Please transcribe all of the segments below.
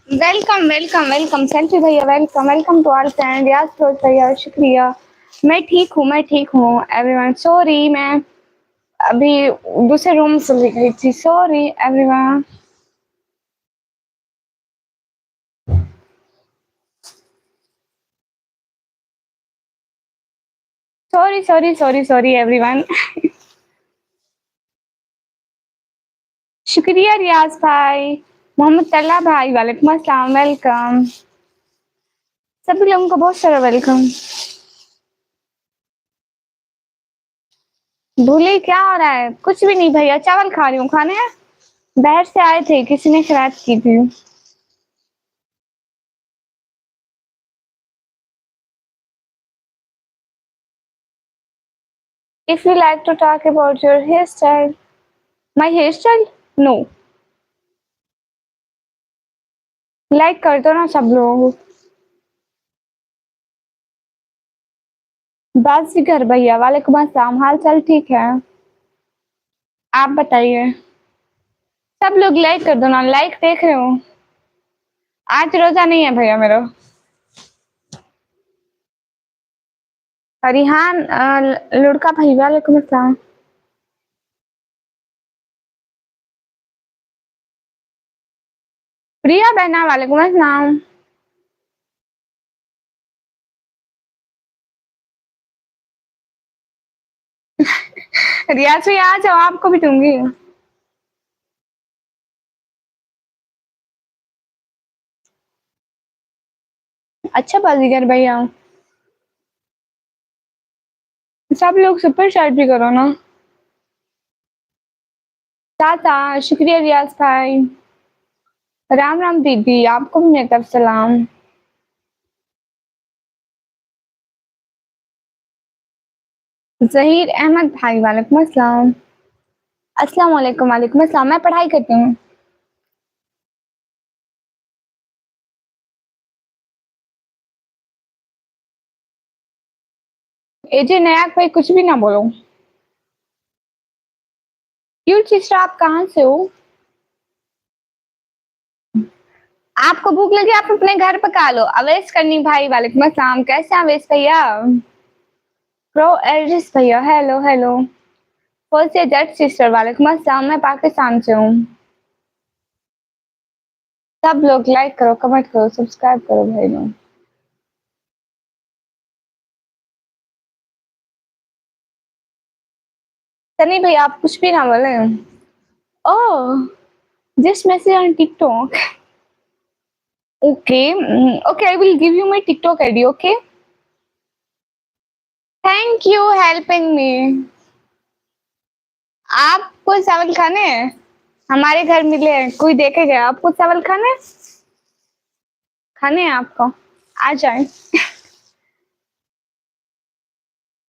Welcome welcome welcome selfie भैया, welcome welcome to our friend Riyaz Firoz भैया, शुक्रिया। मैं ठीक हूँ एवरीवन। सॉरी, मैं अभी दूसरे रूम से गई थी। Sorry everyone. Sorry everyone. शुक्रिया रियाज भाई। मोहम्मद तल्ला भाई, वालेकुम अस्सलाम, वेलकम। सभी लोगों को बहुत सारा वेलकम। भूली क्या हो रहा है? कुछ भी नहीं भैया, चावल खा रही हूँ। खाने हैं? बाहर से आए थे, किसी ने शरारत की थी। If you like to talk about your hairstyle, my hairstyle? No. Like कर दो ना सब लोग। बाजीगर भैया, वालेकुम अस्सलाम, हाल चाल ठीक है? आप बताइए। सब लोग लाइक कर दो ना, लाइक देख रहे हो। आज रोजा नहीं है भैया मेरा। रिहान लुड़का भाई, वालेकुम अस्सलाम। प्रिया बहना, वालेकुम अस्सलाम। रियाज भाई आ जाओ, आपको भी दूंगी। अच्छा बाजीगर भैया, सब लोग सुपर चैट भी करो ना। ताता, शुक्रिया रियाज भाई। राम राम दीदी, आपको भी मेरी तरफ सलाम। जहीर अहमद भाई, वालेकुम अस्सलाम। अस्सलाम वालेकुम, वालेकुम अस्सलाम। मैं पढ़ाई करती हूँ। एजे नयाक भाई, कुछ भी ना बोलो। क्यूट सिस्टर, आप कहाँ से हो? आपको भूख लगी, आप अपने घर पका लो। अवैस करनी भाई, वालेकुम अस्सलाम। कैसे हैं अवैस भैया? प्रो एरिस भैया, हेलो हेलो। फर्स्ट जट सिस्टर, वालेकुम अस्सलाम। मैं पाकिस्तान से हूँ। सब लोग लाइक करो, कमेंट करो, सब्सक्राइब करो भाई लोग। सनी भैया, आप कुछ भी ना बोले। Oh, just message on TikTok. Okay okay, I will give you my TikTok ID. Okay, thank you helping me. आपको चावल खाने हैं? हमारे घर मिले हैं, कोई देखे गया? आपको चावल खाने हैं? खाने हैं आपको? आ जाए।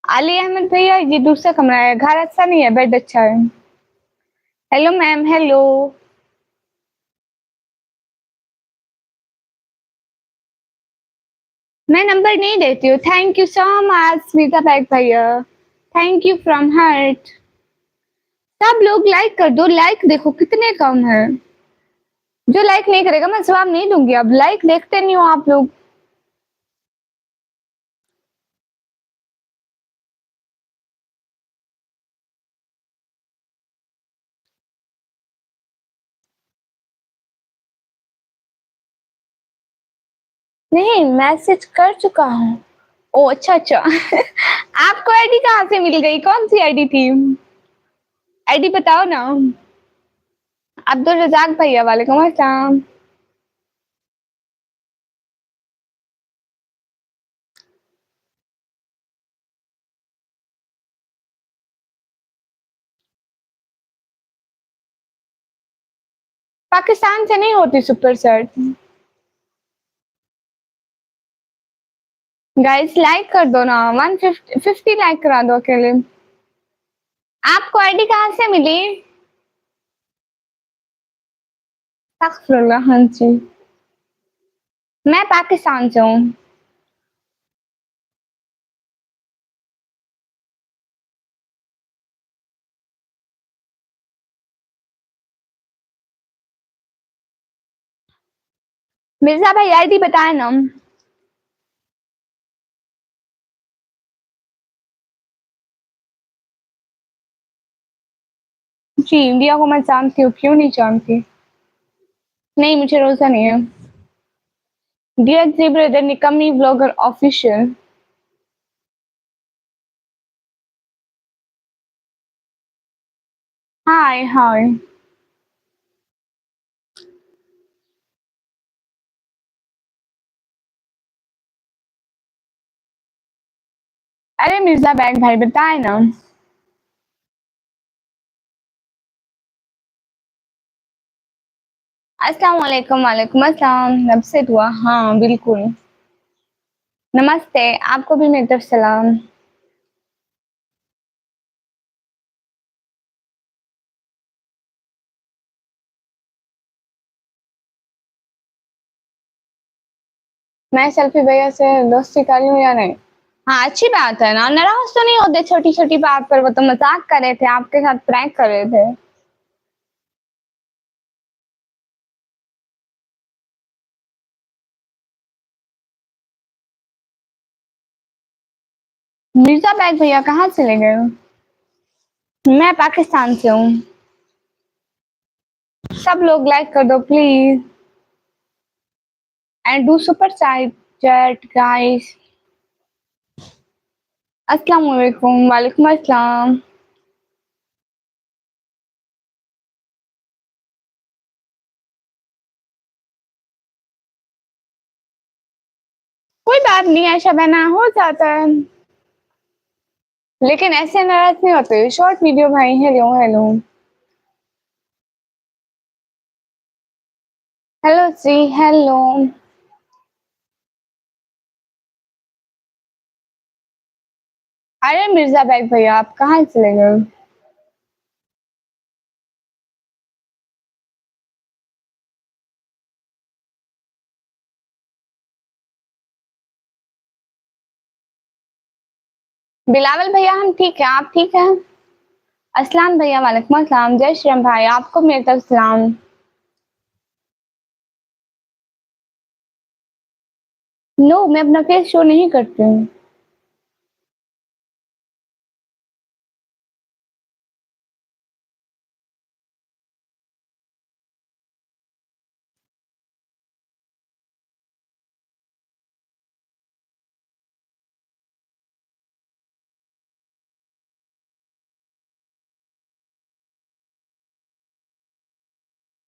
अली अहमद भैया, ये दूसरा कमरा है। घर अच्छा नहीं है, बेड अच्छा है। Hello ma'am, hello. मैं नंबर नहीं देती हूँ। Thank you so much Meeta Bag भैया, थैंक यू फ्रॉम हार्ट। सब लोग लाइक कर दो, लाइक देखो कितने कम है। जो लाइक नहीं करेगा मैं जवाब नहीं दूंगी। अब लाइक देखते नहीं हो आप लोग। नहीं, मैसेज कर चुका हूँ। ओ अच्छा अच्छा। आपको आईडी कहाँ से मिल गई? कौन सी आईडी थी? आईडी बताओ ना। अब्दुल रजाक भैया, वालेकुम अस्सलाम। पाकिस्तान से नहीं होती सुपर सेट। गाइस लाइक कर दो ना, 150 लाइक करा दो अकेले। आपको आईडी कहाँ से मिली? अस्तगफिरुल्लाह, हाँ जी। मैं पाकिस्तान से हूँ। मिर्जा भाई आईडी बताए ना। जी, इंडिया को मैं जानती हूँ, क्यों नहीं जानती? नहीं, मुझे रोज़ा नहीं है। डियर जी ब्रदर निकम्मी व्लॉगर ऑफिशियल। हाय, हाय। अरे मिर्जा बैग भाई बताए ना। अस्सलाम वालेकुम, वालेकुम अस्सलाम। नब से दुआ, हाँ, बिल्कुल। नमस्ते, आपको भी मेरी तरफ सलाम। मैं सेल्फी भैया से दोस्ती कर लूँ या नहीं? हाँ, अच्छी बात है ना, नाराज़ तो नहीं होते छोटी-छोटी बात पर, वो तो मज़ाक कर रहे थे, आपके साथ प्रैंक कर रहे थे। मिर्ज़ा बैग भैया कहाँ चले गए? मैं पाकिस्तान से हूँ। सब लोग लाइक कर दो please and do super chat guys. अस्सलाम वालेकुम, वालेकुम अस्सलाम। कोई बात नहीं, ऐशा बहना हो जाता है। लेकिन ऐसे नाराज़ नहीं होते, शॉर्ट वीडियो भाई, हेलो, हेलो। हेलो जी, हेलो। अरे मिर्ज़ा बैग भैया आप कहाँ चले गए? बिलावल भैया हम ठीक हैं, आप ठीक हैं? अस्सलाम भैया वालेकुम अस्सलाम, जय श्री राम भाई, आपको मेरी तरफ सलाम। नो, मैं अपना फेस शो नहीं करती हूँ।